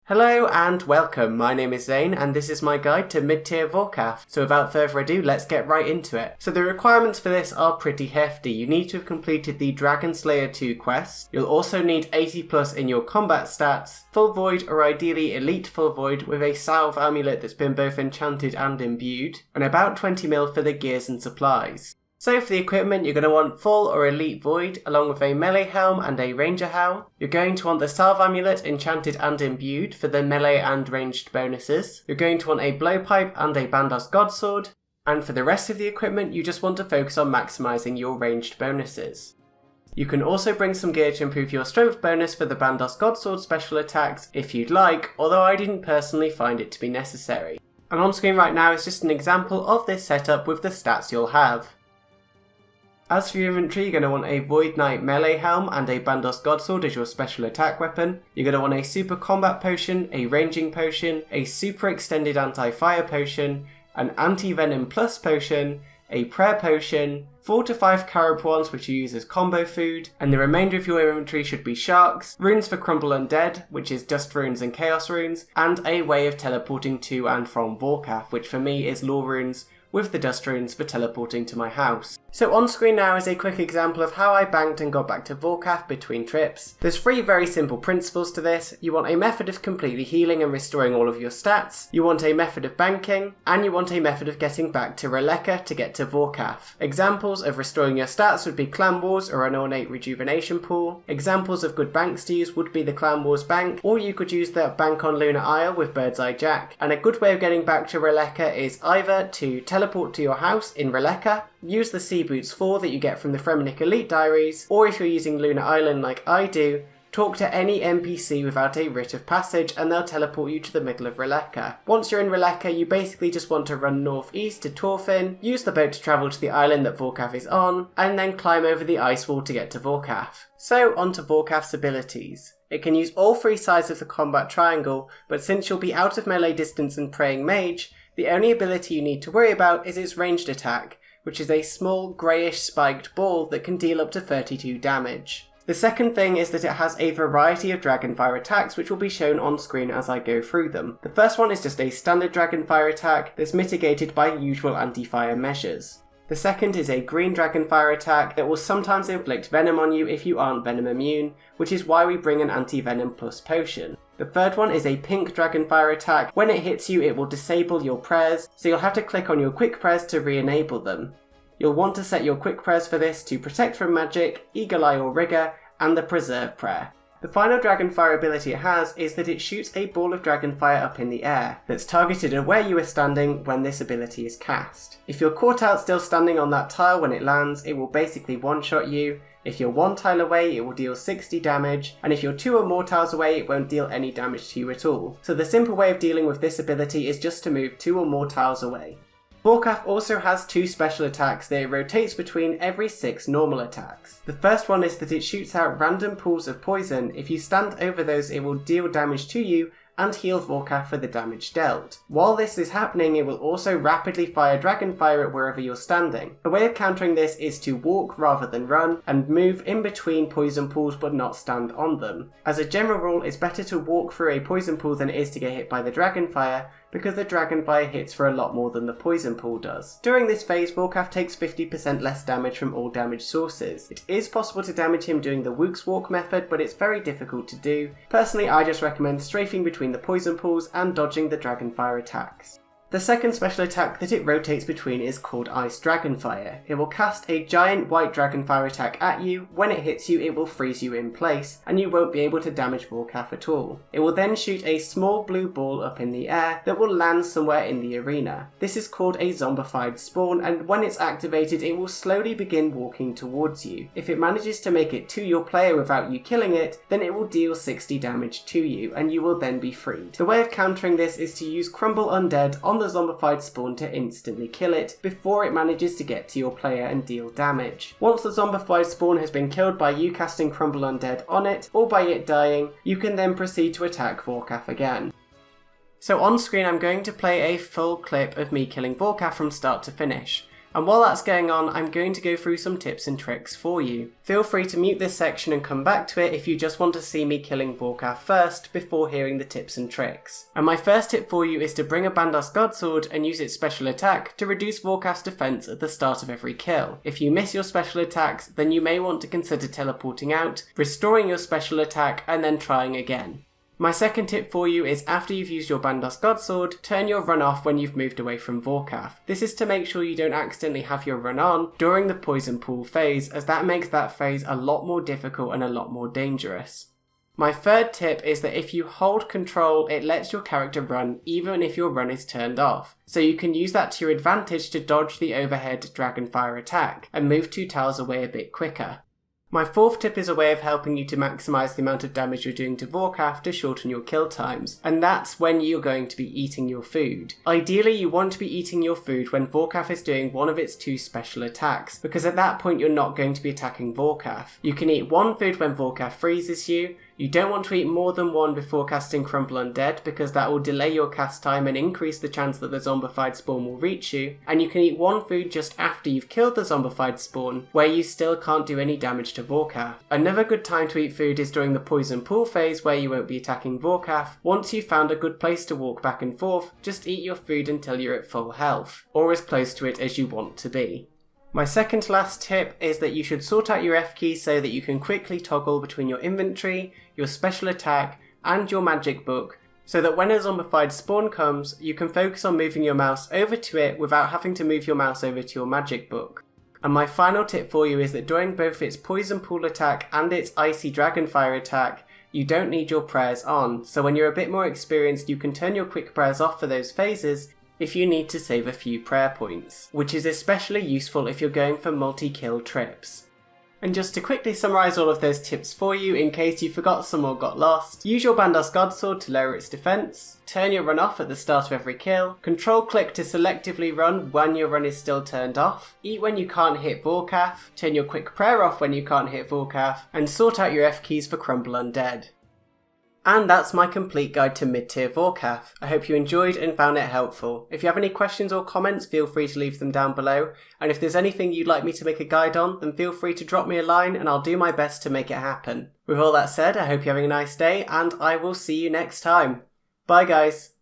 Hello and welcome, my name is Zane and this is my guide to mid-tier Vorkath. So without further ado, let's get right into it. So the requirements for this are pretty hefty. You need to have completed the Dragon Slayer 2 quest. You'll also need 80 plus in your combat stats, full void or ideally elite full void with a salve amulet that's been both enchanted and imbued, and about 20 mil for the gears and supplies. So for the equipment, you're going to want full or elite void, along with a melee helm and a ranger helm. You're going to want the salve amulet enchanted and imbued for the melee and ranged bonuses. You're going to want a blowpipe and a Bandos godsword. And for the rest of the equipment, you just want to focus on maximising your ranged bonuses. You can also bring some gear to improve your strength bonus for the Bandos godsword special attacks if you'd like, although I didn't personally find it to be necessary. And on screen right now is just an example of this setup with the stats you'll have. As for your inventory, you're going to want a Void Knight melee helm and a Bandos godsword as your special attack weapon. You're going to want a super combat potion, a ranging potion, a super extended anti-fire potion, an anti-venom plus potion, a prayer potion, 4 to 5 carapawns which you use as combo food, and the remainder of your inventory should be sharks, runes for Crumble Undead, which is dust runes and chaos runes, and a way of teleporting to and from Vorkath, which for me is lore runes, with the dust runes for teleporting to my house. So on screen now is a quick example of how I banked and got back to Vorkath between trips. There's 3 very simple principles to this. You want a method of completely healing and restoring all of your stats, you want a method of banking, and you want a method of getting back to Releka to get to Vorkath. Examples of restoring your stats would be Clan Wars or an ornate rejuvenation pool. Examples of good banks to use would be the Clan Wars bank, or you could use the bank on Lunar Isle with Bird's Eye Jack. And a good way of getting back to Releka is either to teleport to your house in Releka, use the Sea Boots 4 that you get from the Fremennik Elite Diaries, or if you're using Lunar Island like I do, talk to any NPC without a writ of passage and they'll teleport you to the middle of Releka. Once you're in Releka, you basically just want to run northeast to Torfin, use the boat to travel to the island that Vorkath is on, and then climb over the ice wall to get to Vorkath. So on to Vorkath's abilities. It can use all 3 sides of the combat triangle, but since you'll be out of melee distance and praying mage, the only ability you need to worry about is its ranged attack, which is a small greyish spiked ball that can deal up to 32 damage. The second thing is that it has a variety of Dragonfire attacks which will be shown on screen as I go through them. The first one is just a standard Dragonfire attack that's mitigated by usual anti-fire measures. The second is a green Dragonfire attack that will sometimes inflict venom on you if you aren't venom immune, which is why we bring an anti-venom plus potion. The third one is a pink Dragonfire attack. When it hits you, it will disable your prayers, so you'll have to click on your quick prayers to re-enable them. You'll want to set your quick prayers for this to Protect from Magic, Eagle Eye or Rigor, and the Preserve prayer. The final Dragonfire ability it has is that it shoots a ball of Dragonfire up in the air that's targeted at where you are standing when this ability is cast. If you're caught out still standing on that tile when it lands, it will basically one-shot you. If you're 1 tile away, it will deal 60 damage, and if you're 2 or more tiles away, it won't deal any damage to you at all. So the simple way of dealing with this ability is just to move 2 or more tiles away. Vorkath also has 2 special attacks that it rotates between every 6 normal attacks. The first one is that it shoots out random pools of poison. If you stand over those, it will deal damage to you and heal Vorkath for the damage dealt. While this is happening, it will also rapidly fire Dragonfire at wherever you're standing. A way of countering this is to walk rather than run, and move in between poison pools but not stand on them. As a general rule, it's better to walk through a poison pool than it is to get hit by the Dragonfire, because the Dragonfire hits for a lot more than the poison pool does. During this phase, Vorkath takes 50% less damage from all damage sources. It is possible to damage him doing the Wook's Walk method, but it's very difficult to do. Personally, I just recommend strafing between the poison pools and dodging the Dragonfire attacks. The second special attack that it rotates between is called Ice Dragonfire. It will cast a giant white Dragonfire attack at you. When it hits you, it will freeze you in place, and you won't be able to damage Vorkath at all. It will then shoot a small blue ball up in the air that will land somewhere in the arena. This is called a zombified spawn, and when it's activated, it will slowly begin walking towards you. If it manages to make it to your player without you killing it, then it will deal 60 damage to you, and you will then be freed. The way of countering this is to use Crumble Undead on the zombified spawn to instantly kill it before it manages to get to your player and deal damage. Once the zombified spawn has been killed by you casting Crumble Undead on it or by it dying, you can then proceed to attack Vorkath again. So on screen I'm going to play a full clip of me killing Vorkath from start to finish. And while that's going on, I'm going to go through some tips and tricks for you. Feel free to mute this section and come back to it if you just want to see me killing Vorkath first before hearing the tips and tricks. And my first tip for you is to bring a Bandos Godsword and use its special attack to reduce Vorkath's defense at the start of every kill. If you miss your special attacks, then you may want to consider teleporting out, restoring your special attack, and then trying again. My second tip for you is after you've used your Bandos Godsword, turn your run off when you've moved away from Vorkath. This is to make sure you don't accidentally have your run on during the poison pool phase, as that makes that phase a lot more difficult and a lot more dangerous. My third tip is that if you hold control, it lets your character run even if your run is turned off. So you can use that to your advantage to dodge the overhead Dragonfire attack and move 2 tiles away a bit quicker. My fourth tip is a way of helping you to maximise the amount of damage you're doing to Vorkath to shorten your kill times, and that's when you're going to be eating your food. Ideally, you want to be eating your food when Vorkath is doing one of its 2 special attacks, because at that point you're not going to be attacking Vorkath. You can eat one food when Vorkath freezes you. You don't want to eat more than one before casting Crumble Undead, because that will delay your cast time and increase the chance that the zombified spawn will reach you, and you can eat one food just after you've killed the zombified spawn, where you still can't do any damage to Vorkath. Another good time to eat food is during the poison pool phase, where you won't be attacking Vorkath. Once you've found a good place to walk back and forth, just eat your food until you're at full health, or as close to it as you want to be. My second to last tip is that you should sort out your F keys so that you can quickly toggle between your inventory, your special attack, and your magic book, so that when a zombified spawn comes, you can focus on moving your mouse over to it without having to move your mouse over to your magic book. And my final tip for you is that during both its poison pool attack and its icy dragonfire attack, you don't need your prayers on, so when you're a bit more experienced you can turn your quick prayers off for those phases if you need to save a few prayer points, which is especially useful if you're going for multi-kill trips. And just to quickly summarise all of those tips for you in case you forgot some or got lost, use your Bandos Godsword to lower its defense, turn your run off at the start of every kill, control click to selectively run when your run is still turned off, eat when you can't hit Vorkath, turn your quick prayer off when you can't hit Vorkath, and sort out your F keys for Crumble Undead. And that's my complete guide to mid-tier Vorkath. I hope you enjoyed and found it helpful. If you have any questions or comments, feel free to leave them down below. And if there's anything you'd like me to make a guide on, then feel free to drop me a line and I'll do my best to make it happen. With all that said, I hope you're having a nice day and I will see you next time. Bye guys.